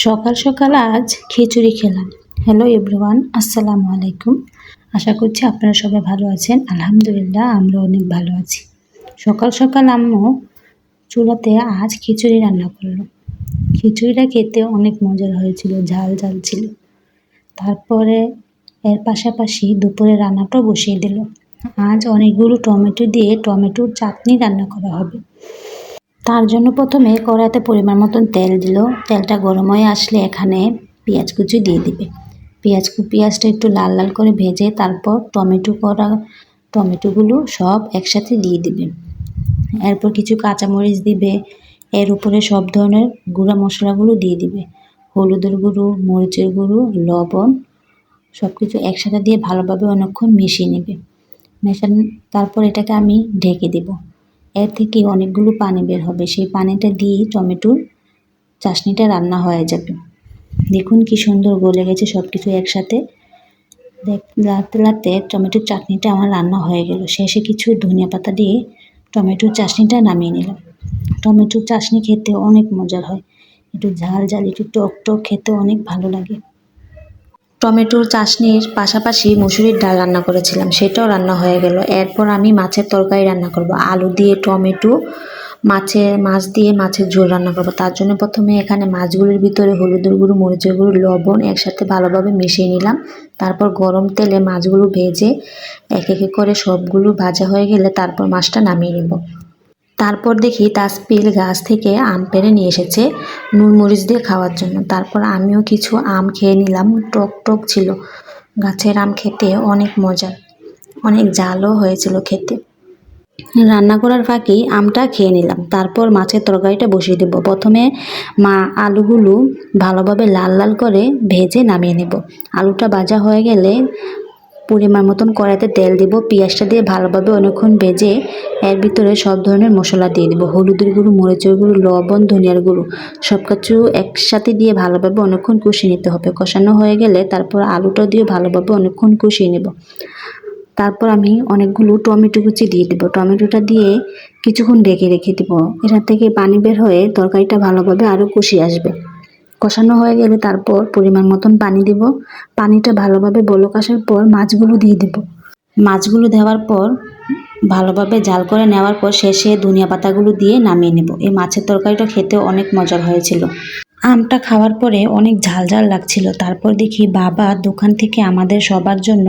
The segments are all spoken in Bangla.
সকাল সকাল আজ খিচুড়ি খেলাম। হ্যালো এভরিওয়ান, আসসালামু আলাইকুম। আশা করছি আপনারা সবাই ভালো আছেন। আলহামদুলিল্লাহ আমরা অনেক ভালো আছি। সকাল সকাল আম্মু চুলাতে আজ খিচুড়ি রান্না করলো। খিচুড়িটা খেতে অনেক মজার হয়েছিল, ঝাল ঝাল ছিল। তারপরে এর পাশাপাশি দুপুরে রান্নাটাও বসিয়ে দিল। আজ অনেকগুলো টমেটো দিয়ে টমেটোর চাটনি রান্না করা হবে। তার জন্য প্রথমে কড়াইতে পরিমাণ মতন তেল দিল। তেলটা গরম হয়ে আসলে এখানে পেঁয়াজ কুচি দিয়ে দিবে। পেঁয়াজটা একটু লাল লাল করে ভেজে তারপর টমেটোগুলো সব একসাথে দিয়ে দিবে। এরপর কিছু কাঁচামরিচ দিবে। এর উপরে সব ধরনের গুঁড়া মশলাগুলো দিয়ে দিবে। হলুদের গুঁড়ো, মরিচের গুঁড়ো, লবণ সব কিছু একসাথে দিয়ে ভালোভাবে অনেকক্ষণ মিশিয়ে নেবে। তারপর এটাকে আমি ঢেকে দেব। এর থেকে অনেকগুলো পানি বের হবে। সেই পানিটা দিয়ে টমেটোর চাশনিটা রান্না হয়ে যাবে। দেখুন কি সুন্দর গলে গেছে সব কিছু একসাথে। লাড়তে লাড়তে টমেটোর চাটনিটা আমার রান্না হয়ে গেল। শেষে কিছু ধনিয়া পাতা দিয়ে টমেটোর চাশনিটা নামিয়ে নিলাম। টমেটোর চাশনি খেতে অনেক মজার হয়। একটু ঝাল ঝাল, একটু টক টক, খেতে অনেক ভালো লাগে। টমেটোর চাশনির পাশাপাশি মুসুরির ডাল রান্না করেছিলাম, সেটাও রান্না হয়ে গেল। এরপর আমি মাছের তরকারি রান্না করব। আলু দিয়ে টমেটো, মাছ দিয়ে মাছের ঝোল রান্না করব। তার জন্য প্রথমে এখানে মাছগুলোর ভিতরে হলুদের গুঁড়ো, মরিচের গুঁড়ো, লবণ একসাথে ভালোভাবে মিশিয়ে নিলাম। তারপর গরম তেলে মাছগুলো ভেজে এক এক করে সবগুলো ভাজা হয়ে গেলে তারপর মাছটা নামিয়ে নেব। তারপর দেখি তাসপিল গাছ থেকে আম পেড়ে নিয়ে এসেছে নুন মরিচ দিয়ে খাওয়ার জন্য। তারপর আমিও কিছু আম খেয়ে নিলাম। টক টক ছিল। গাছের আম খেতে অনেক মজা, অনেক ঝালও হয়েছিল খেতে। রান্না করার ফাঁকি আমটা খেয়ে নিলাম। তারপর মাছের তরকারিটা বসিয়ে দেব। প্রথমে আলুগুলো ভালোভাবে লাল লাল করে ভেজে নামিয়ে নেব। আলুটা ভাজা হয়ে গেলে পরিমাণ মতন কড়াইতে তেল দিব। পেঁয়াজটা দিয়ে ভালোভাবে অনেকক্ষণ ভেজে এর ভিতরে সব ধরনের মশলা দিয়ে দিব। হলুদের গুঁড়ো, মরিচের গুঁড়ো, লবণ, ধনিয়ার গুঁড়ো সব কিছু একসাথে দিয়ে ভালোভাবে অনেকক্ষণ কষিয়ে নিতে হবে। কষানো হয়ে গেলে তারপর আলুটা দিয়ে ভালোভাবে অনেকক্ষণ কষিয়ে নেব। তারপর আমি অনেকগুলো টমেটো কুচি দিয়ে দেবো। টমেটোটা দিয়ে কিছুক্ষণ ঢেকে রেখে দেবো। এখান থেকে পানি বের হয়ে তরকারিটা ভালোভাবে আরও কষিয়ে আসবে। কষানো হয়ে গেলে তারপর পরিমাণ মতন পানি দেব। পানিটা ভালোভাবে বলক আসার পর মাছগুলো দিয়ে দেব। মাছগুলো দেওয়ার পর ভালোভাবে জাল করে নেওয়ার পর শেষে ধনিয়া পাতাগুলো দিয়ে নামিয়ে নেব। এই মাছের তরকারিটা খেতে অনেক মজার হয়েছিল। আমটা খাওয়ার পরে অনেক ঝাল ঝাল লাগছিল। তারপর দেখি বাবা দোকান থেকে আমাদের সবার জন্য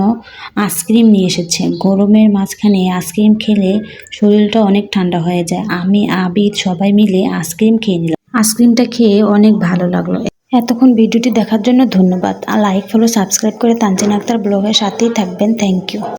আইসক্রিম নিয়ে এসেছে। গরমের মাঝখানে আইসক্রিম খেলে শরীরটা অনেক ঠান্ডা হয়ে যায়। আমি, আবিদ সবাই মিলে আইসক্রিম খেয়ে নিলাম। আইসক্রিমটা খেয়ে অনেক ভালো লাগলো। এতক্ষণ ভিডিওটি দেখার জন্য ধন্যবাদ। আর লাইক, ফলো, সাবস্ক্রাইব করে তানজিন আক্তার ব্লগের সাথেই থাকবেন। Thank you.